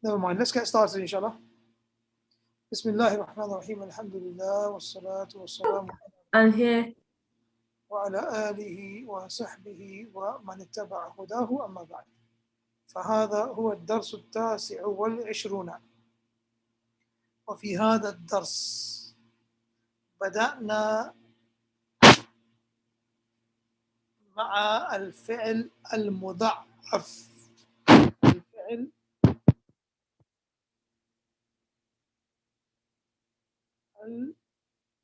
Never mind. Let's get started, inshallah. Bismillahirrahmanirrahim. Alhamdulillah. Wassalatu wassalamu. I'm here. وعلى آله وصحبه ومن اتبع هداه أما بعد فهذا هو الدرس 29. وفي هذا الدرس بدأنا مع الفعل المضاعف. الفعل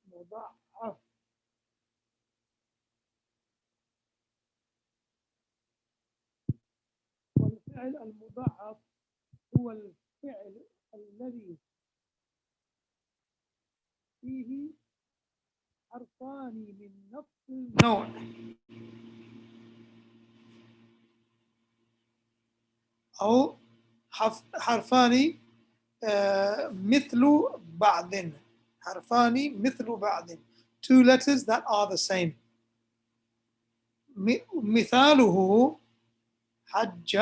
المضاعف والفعل المضاعف هو الفعل الذي فيه حرفان من نفس النوع أو حرفان مثل بعض. حرفان مثل بعض. Two letters that are the same. مثاله حج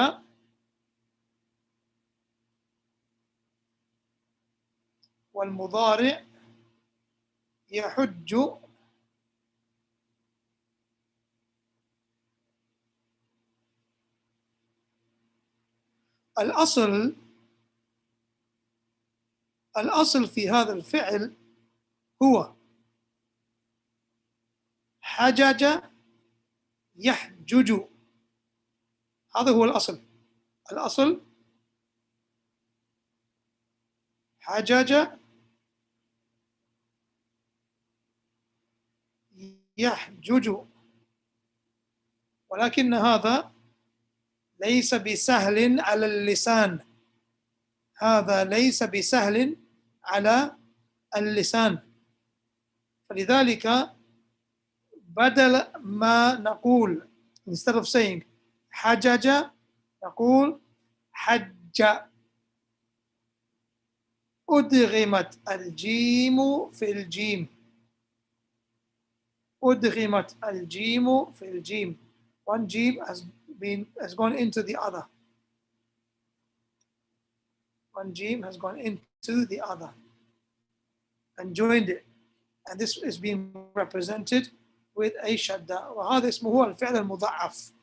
والمضارع يحج. الأصل في هذا الفعل هو حجج يحجج. هذا هو الأصل. الأصل حجج يحجج، ولكن هذا ليس بسهل على اللسان. هذا ليس بسهل على اللسان، فلذلك بدل ما نقول instead of saying حجج نقول حج. أدغمت الجيم في الجيم. أدغمت الجيم في الجيم. One جيم has gone into the other. One جيم has gone into the other and joined it, and this is being represented with a shadda. وهذا اسمه هو الفعل المضاعف.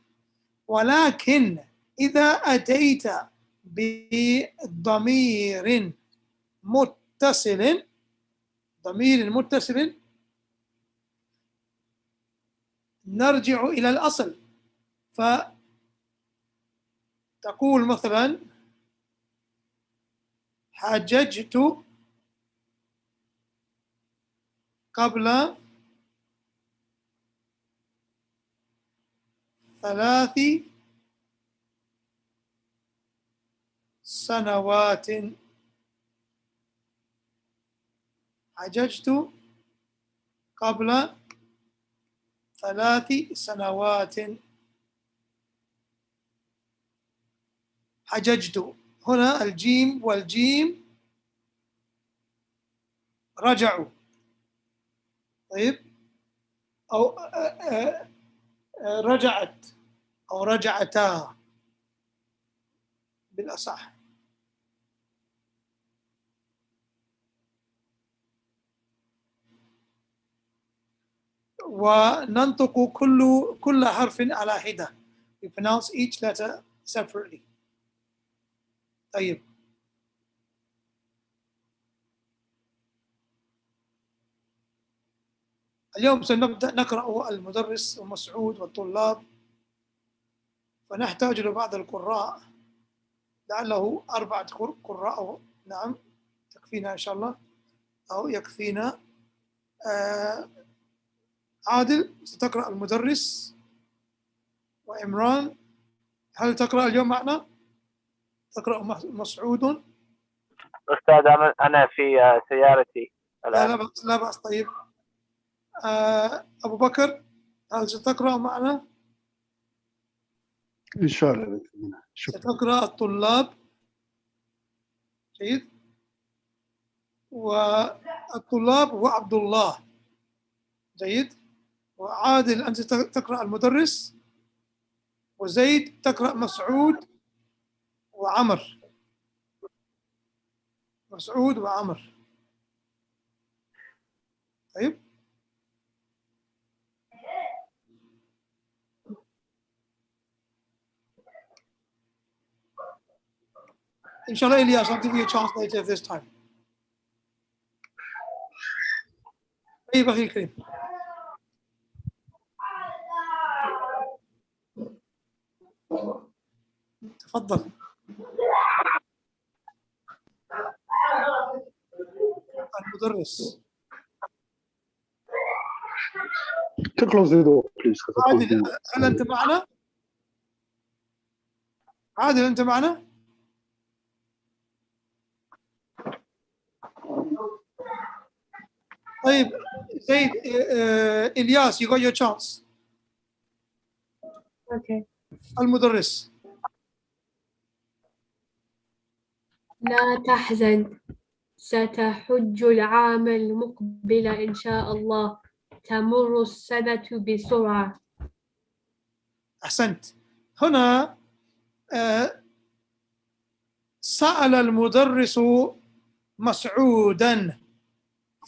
ولكن إذا أتيت بضمير متصل، ضمير متصل، نرجع إلى الأصل. فتقول مثلا حججت قبل 3 سنوات. حججت قبل 3 سنوات. حججت. هنا الجيم والجيم رجعوا. طيب، أو رجعت أو رجعتا بالأصح. وننطق كل حرف على حدة. We pronounce each letter separately. طيب، اليوم سنبدأ نقرأ المدرس ومسعود والطلاب، فنحتاج لبعض القراء، لعله 4 قراء. نعم، تكفينا إن شاء الله، أو يكفينا. عادل ستقرأ المدرس، وإمران هل تقرأ اليوم معنا؟ تقرأ مسعود؟ أستاذ أنا في سيارتي الآن. لا بأس، لا بأس. طيب، أبو بكر هل ستقرأ معنا؟ إن شاء الله. شكرا. ستقرأ الطلاب. جيد. والطلاب هو عبد الله. جيد. وعادل أنت تقرأ المدرس، وزيد تقرأ مسعود وعمر. مسعود وعمر. طيب Inshallah, Ilyas, I'll give you a chance later this time. طيب أخي الكريم. تفضل. المدرس. Can close the door, please. عادل هل أنت معنا؟ عادل أنت معنا؟ طيب زيد إلياس you got your chance. Okay. المدرس. لا تحزن ستحج العام المقبل إن شاء الله تمر السنة بسرعة. أحسنت. هنا سأل المدرس مسعودا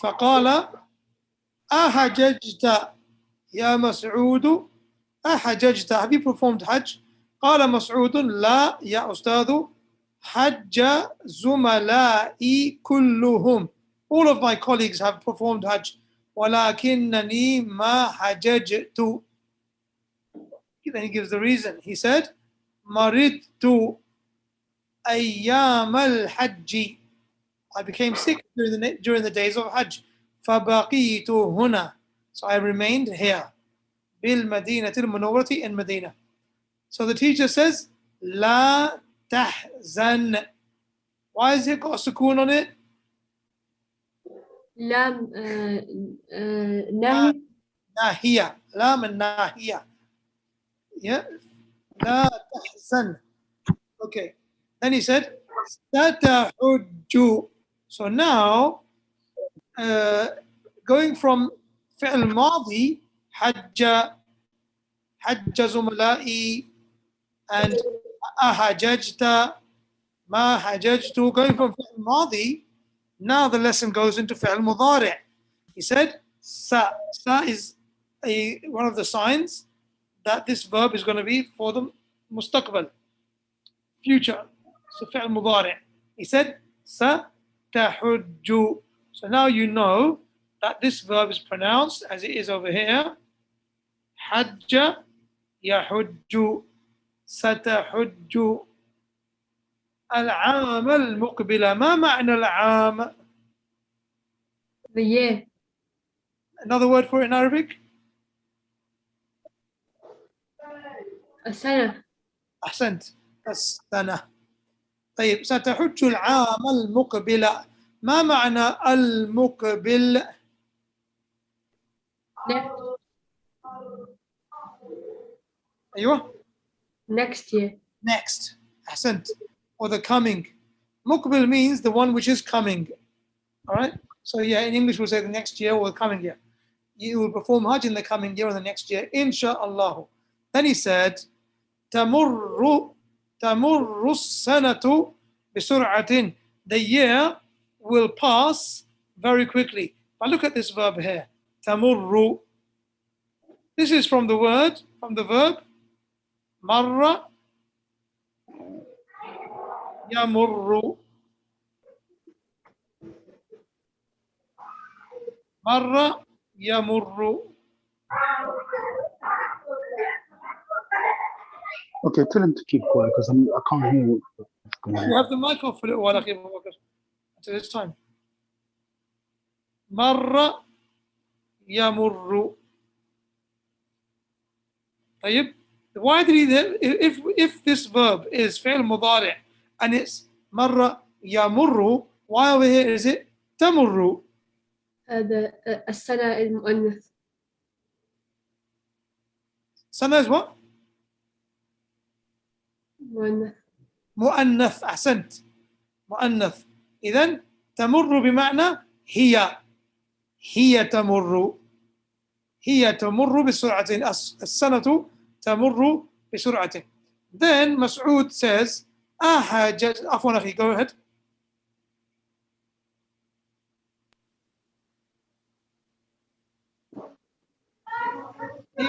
فقال أحججت يا مسعود أحججت have you performed حج؟ قال مسعود لا يا أستاذ حج زملائي كلهم all of my colleagues have performed حج ولكنني ما حججت. Then he gives the reason. He said مرضت أيام الحج I became sick during the days of Hajj فبقيت هنا so I remained here بالمدينة المنورة in Medina. So the teacher says لا تحزن. Why is it got a sukoon on it? لام نهي ناهية لام الناهية yeah لا تحزن. Okay, then he said ستحج. So now going from فعل ماضي حج زملائي and أحججت ما حججت going from فعل ماضي now the lesson goes into فعل مضارع. He said sa is one of the signs that this verb is going to be for the مستقبل future. So فعل مضارع. He said ستحج. So now you know that this verb is pronounced as it is over here. حج يحج ستحج. العام المقبل ما معنى العام؟ the year. Another word for it in Arabic? السنة. أحسنت السنة. طيب ستحج العام المقبل ما معنى المقبل؟ أيوة next year. next. أحسنت. Or the coming. مقبل means the one which is coming. All right. So yeah, in English we'll say the next year or the coming year. You will perform Hajj in the coming year or the next year, inshallah. Then he said, تمر السنة بسرعة. The year will pass very quickly. But look at this verb here. تمر. This is from the verb مر يمر. مر يمر. Okay, tell him to keep quiet because I can't hear you. You have the mic off for a little while, أخي أبو بكر, until it's time. مر يمر. طيب, why did he, if this verb is فعل مضارع and it's مر يمر, why over here is it تمر? هذا السنة المؤنث. سنة is what? مؤنث. مؤنث. أحسنت. مؤنث. إذن تمر بمعنى هي تمر. هي تمر بسرعة. السنة تمر بسرعة. Then Mas'ud says أحجج. عفوا أخي, go ahead. I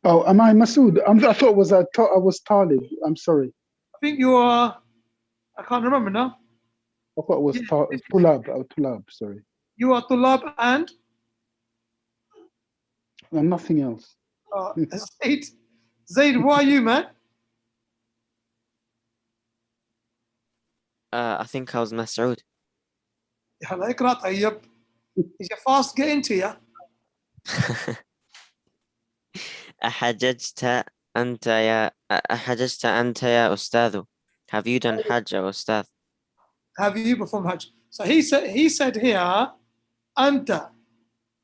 Oh, am I Masood? I thought it was I was Talib. I'm sorry. think you are, I can't remember now. I thought it was Yeah, Tulab. Tulab. Sorry. you are Tulab and No, nothing else. Zaid. Zaid, who are you, man? I think I was Masood. يلا اقرا طيب. Is your fast getting to you? أحججت أنت يا أستاذ. Have you done Hajj, يا أستاذ? Have you performed Hajj? So he said here, Anta.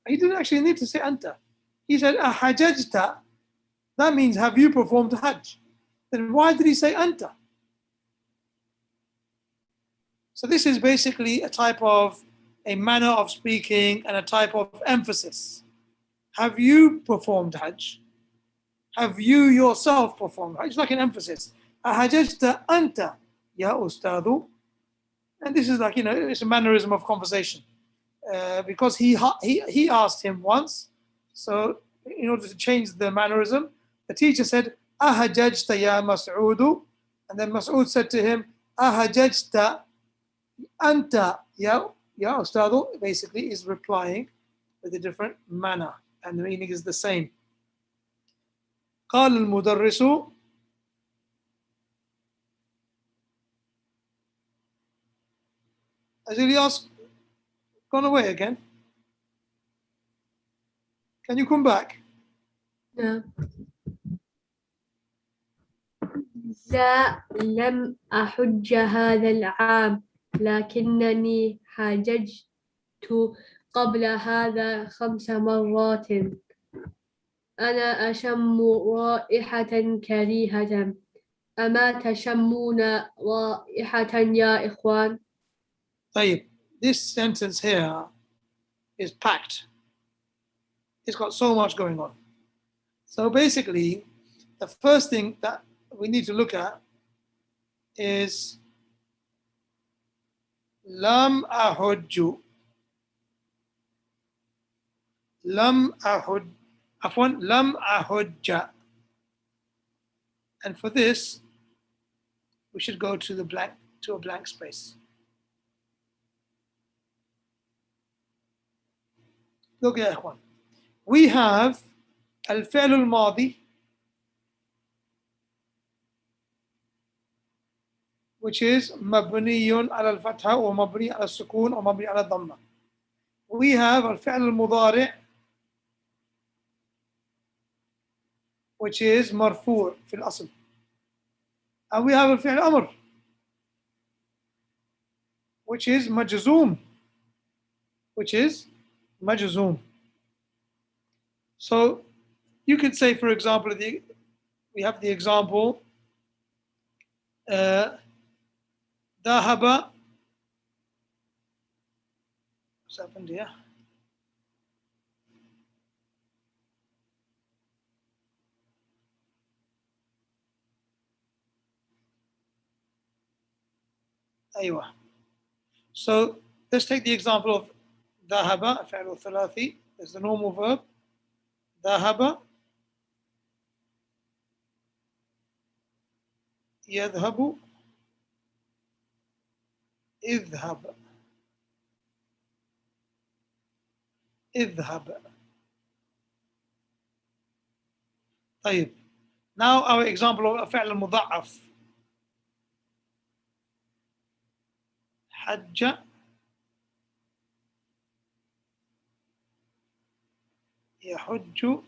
He didn't actually need to say Anta. He said, Ahajajta. That means, have you performed Hajj? Then why did he say Anta? So this is basically a type of a manner of speaking and a type of emphasis. Have you performed Hajj? Have you yourself performed Hajj? It's like an emphasis. Ahajajta Anta, ya Ustadu. And this is like, it's a mannerism of conversation. Because he asked him once, so in order to change the mannerism, the teacher said, Ahajajta ya Mas'udu. And then Mas'ud said to him, Ahajajta Anta ya Ustadu, basically is replying with a different manner. And the meaning is the same. قال المدرس Has Ilyas gone away again? Can you come back? نعم. لا لم أحج هذا العام لكنني حججت قبل هذا 5 مرات. أنا أشم رائحة كريهة. أما تشمون رائحة يا إخوان؟ طيب, this sentence here is packed. It's got so much going on. So basically, the first thing that we need to look at is Lam ahujju. Lam ahud. Afwan, Lam ahujja. And for this, we should go to a blank space. Look يا إخوان. We have الفعل الماضي, which is مبني على الفتحة ومبني على السكون ومبني على الضمة. We have الفعل المضارع, which is مرفوع في الأصل. And we have الفعل أمر, which is مجزوم. So you could say, for example, we have the example ذهب. What's happened here? أيوة. So let's take the example of ذهب, الفعل الثلاثي. There's the normal verb ذهب يذهب اذهب طيب. Now our example of الفعل المضاعف حج يحج.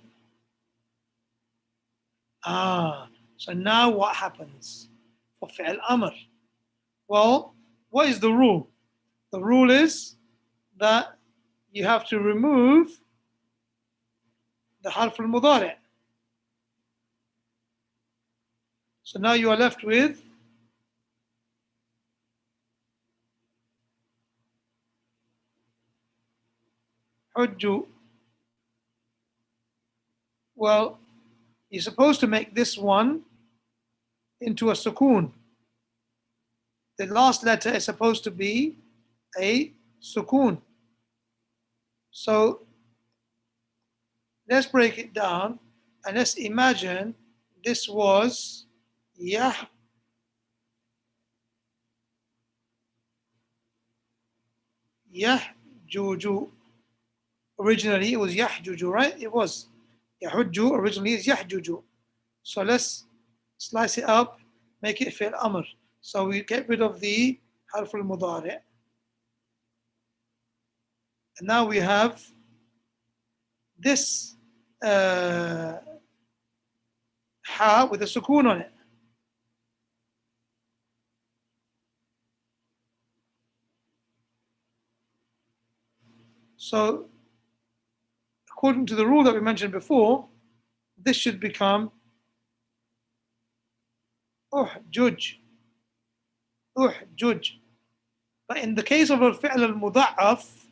So now what happens for فعل أمر? Well, what is the rule? The rule is that you have to remove the حرف المضارع. So now you are left with حج. Well, you're supposed to make this one into a sukoon. The last letter is supposed to be a sukoon. So let's break it down and let's imagine this was Yahjuju. Originally it was Yahjuju, right? It was. Yahujju originally is Yahjuju. So let's slice it up, make it fi'l amr. So we get rid of the harf al-mudari'. And now we have this ha with a sukoon on it. So according to the rule that we mentioned before, this should become uhjuj. Uhjuj. But in the case of al-fi'l al-muda'af,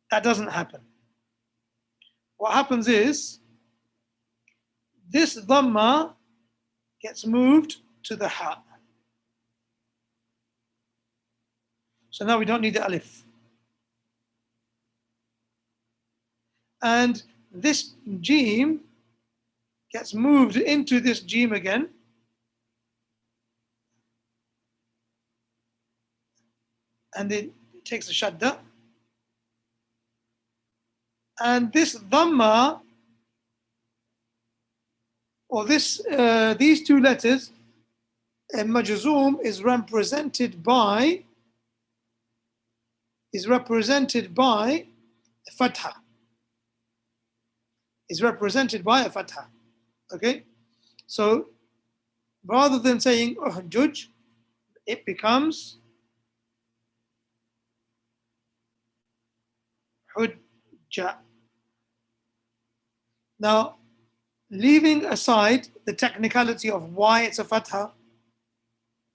that doesn't happen. What happens is this dhamma gets moved to the ha. So now we don't need the alif. And this jim gets moved into this jim again. And it takes a shadda. And this dhamma, or this, these two letters, majzoom is represented by a fatha. Is represented by a fatha. Okay? So rather than saying uhjuj, it becomes hujja. Now, leaving aside the technicality of why it's a fatha,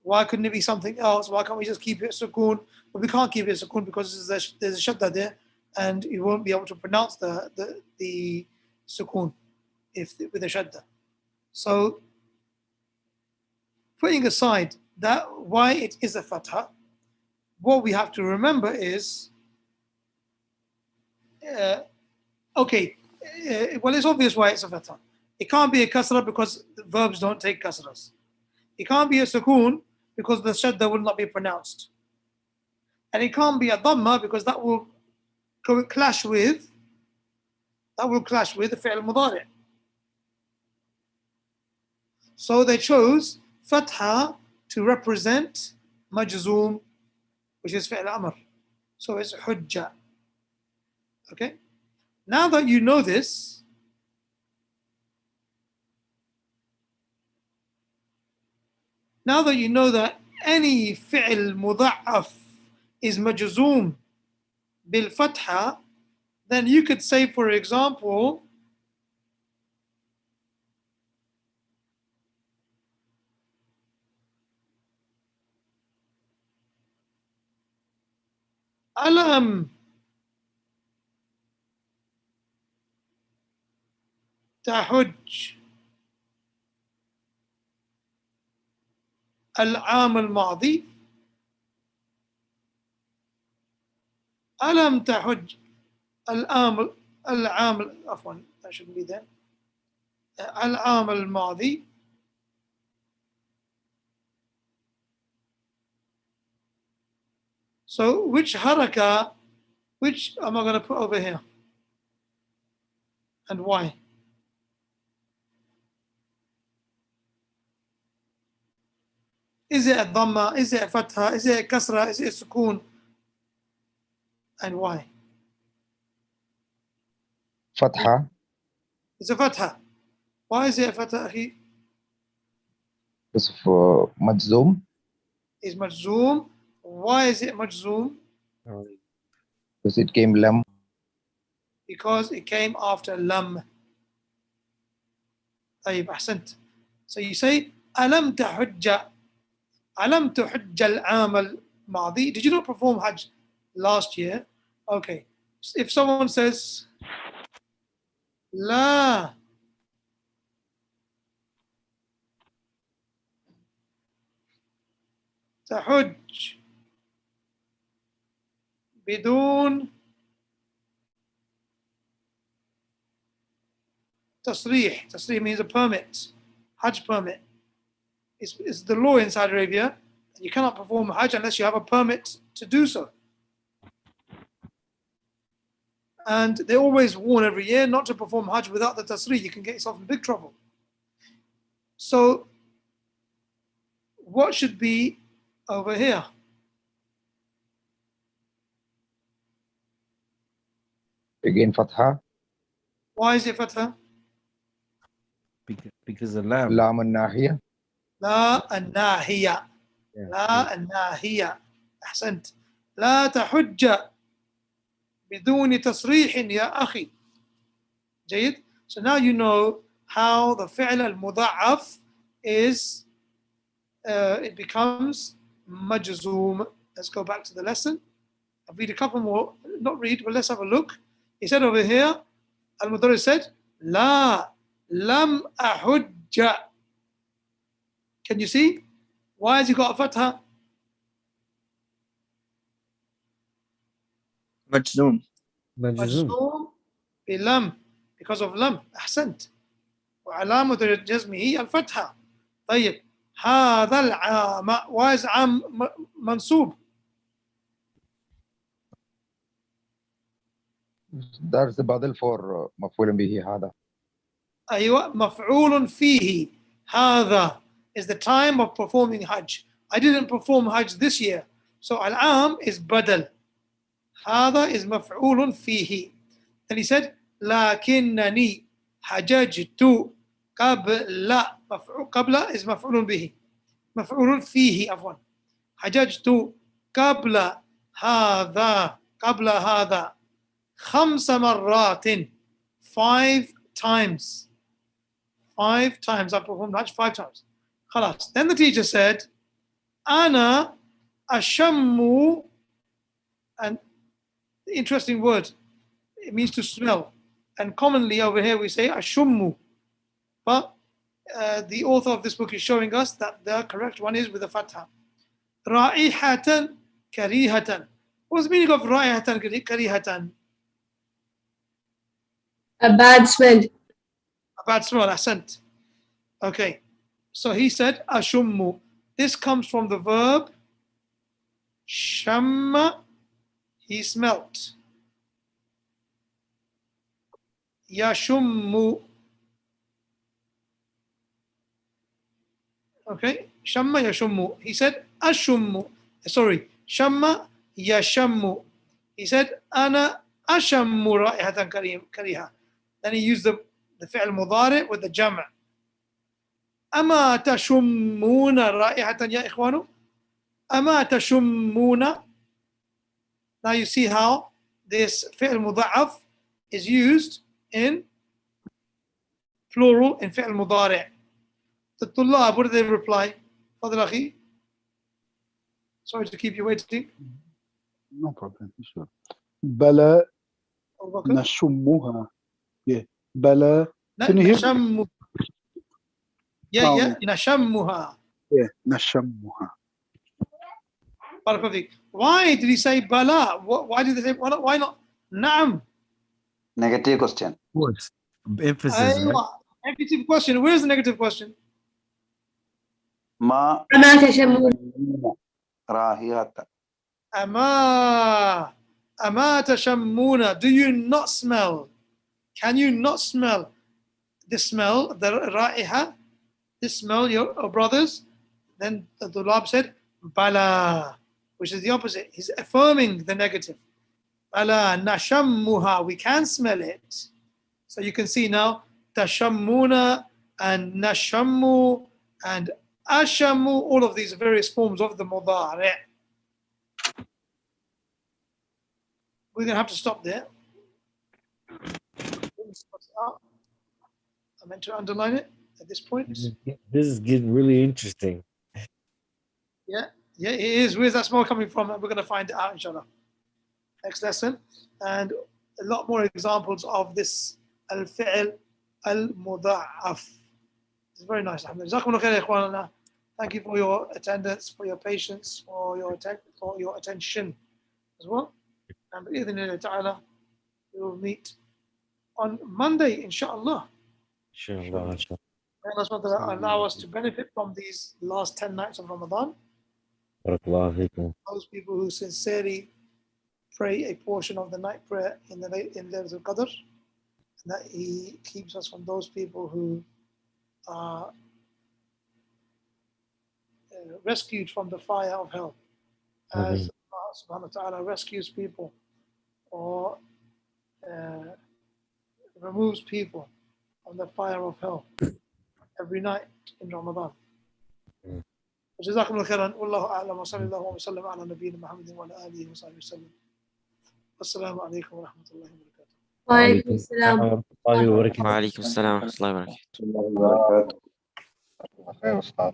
why couldn't it be something else? Why can't we just keep it sukoon? But we can't keep it sukoon because there's a shadda there, and you won't be able to pronounce the sukoon with a shadda. So, putting aside that why it is a fatha, what we have to remember is, well, it's obvious why it's a fatha. It can't be a kasra because the verbs don't take kasras. It can't be a sukoon because the shadda will not be pronounced. And it can't be a dhamma because that will clash with the fi'l mudari'. So they chose fatha to represent majzoom, which is fi'l amr. So it's hujja. Okay? Now that you know this, now that you know that any fi'l mudha'af is majzoom bil fatha, then you could say, for example, alam tahujj العام الماضي. ألم تحج العام عفوا that shouldn't be there. العام الماضي. So which haraka, which am I going to put over here? And why? Is it a dhamma? Is it a fatha? Is it a kasra? Is it a sukoon? And why? Fatha. It's a fatha. Why is it a fatha, akhi? Because of majzoom. Is majzoom. Why is it majzoom? Because it came lam. Because it came after lam. طيب أحسنت. So you say ألم تحج ألم تحج العام الماضي. Did you not perform Hajj last year? Okay. If someone says لا تحج بدون tasrih. Tasrih means a permit, Hajj permit. It's the law in Saudi Arabia. You cannot perform Hajj unless you have a permit to do so. And they always warn every year not to perform Hajj without the tasrih. You can get yourself in big trouble. So, what should be over here? Again, Fatha. Why is it fatha? Because the lam. Lam al-Nahiya. لا الناهية. Yeah. لا الناهية. أحسنت. لا تحج بدون تصريح يا أخي. جيد. So now you know how the فعل المضاعف is it becomes مجزوم. Let's go back to the lesson. I'll read a couple more, not read, but let's have a look. He said over here, Al-Mudarris said, لا لم أحج. Can you see? Why has he got a fatha? مجزوم. مجزوم بلم because of لم. أحسنت. وعلامة جزمه الفتحة. طيب هذا العام. Why is عام منصوب? That's the badal for مفعول به هذا. أيوة مفعول فيه. هذا is the time of performing Hajj. I didn't perform Hajj this year. So al-am is badal. هذا is مفعول فيه. Then he said لكنني حججت قبل. قبل is مفعول به. مفعول فيه عفوا. حججت قبل هذا. قبل هذا 5 مرات. 5 times. 5 times I performed Hajj 5 times. خلاص. Then the teacher said, أنا أشم, and the interesting word, it means to smell. And commonly over here we say أشم. But the author of this book is showing us that the correct one is with a fatha. رائحة كريهة. What's the meaning of رائحة كريهة? A bad smell. A bad smell, ahsant. Okay. So he said, ashummu. This comes from the verb shamma, he smelt. Yashummu. Okay. Shamma yashummu. He said, ashummu. Sorry. Shamma yashammu. He said, ana ashammu ra'ihatan kariha. Then he used the fi'l mudari' with the jam'. أما تشمون رائحة يا إخوانو؟ أما تشمون. Now you see how this فعل مضاعف is used in plural in فعل مضارع. The طلاب, what do they reply? فضل أخي. Sorry to keep you waiting. No problem. Sure. بلى نشمها. Yeah. بلى. Can you hear me? نشم. Yeah, نشمها. Yeah. نشمها. Why did he say bala? Why did they say why not na'am? Negative question. Of course. Emphasis, right? Negative question. Where's the negative question? ما ما تشمون. راهية. Ama tashammuna. Do you not smell? Can you not smell the smell, the ra'iha? This smell, your brothers? Then the Dulab said, bala, which is the opposite. He's affirming the negative. Bala nashammuha. We can smell it. So you can see now, tashammuna and nashammu and ashammu, all of these various forms of the mudari'. We're going to have to stop there. I meant to underline it at this point. This is getting really interesting. Yeah, it is. Where's that smell coming from? And we're going to find it out, inshallah. Next lesson. And a lot more examples of this al-fi'l al-muda'af. It's very nice. Alhamdulillah. Thank you for your attendance, for your patience, for your attention as well. And bi-idhnillah ta'ala, we will meet on Monday, inshallah. Inshallah, inshallah. May Allah subhanahu wa ta'ala allow us to benefit from these last 10 nights of Ramadan. Barakallahu feekum. Those people who sincerely pray a portion of the night prayer in Laylatul Qadr, and that He keeps us from those people who are rescued from the fire of hell, as Allah subhanahu wa ta'ala rescues people or removes people from the fire of hell every night in Ramadan. جزاكم الله خيرا والله اعلم وصلى الله وسلم على نبينا محمد وعلى اله وصحبه وسلم. والسلام عليكم ورحمه الله وبركاته. وعليكم السلام. ورحمة الله وبركاته. وعليكم السلام ورحمة الله وبركاته. الله وبركاته. خير أستاذ.